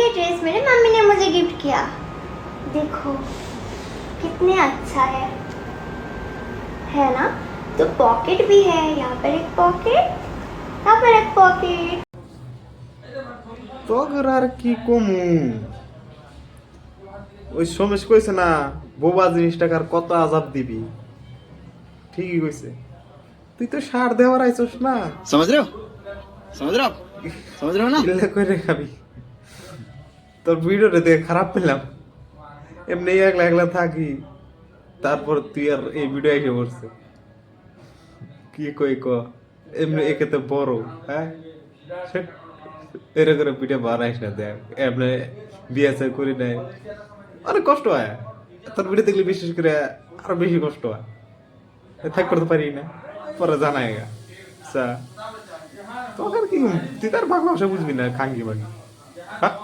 ये ड्रेस मेरे मम्मी ने मुझे गिफ्ट किया। देखो कितने अच्छा है ना। तो पॉकेट भी है, यहाँ पर एक पॉकेट, यहाँ पर एक पॉकेट। তোর আর কি কমু ওই সমেশ কইছে না বোবা জিনিসটাকে আর কত আজাব দিবি ঠিকই কইছে তুই তো সার দেওয়ার আইছস না समझ रहे हो समझ रहे हो आप समझ रहे हो ना কিল্লা করে খাবি তোর ভিডিওটা দেখে খারাপ পেলাম এমনি একলা একলা থাকি তারপর তুই আর এই ভিডিও এসে পড়ছে কি কই ক এমনি একে তো বড় হ্যাঁ এরে করে পিঠে বানাইস না দেখ এমনি বিয়ে সাই করি নাই অনেক কষ্ট হয় তোর ভিডিও দেখলে বিশেষ করে আরো বেশি কষ্ট হয় থাক করতে পারি না পরে জানাই গা তোকে আর কি তুই তার বাংলা ভাষা বুঝবি না খাঙ্গি বাঙ্গি হ্যাঁ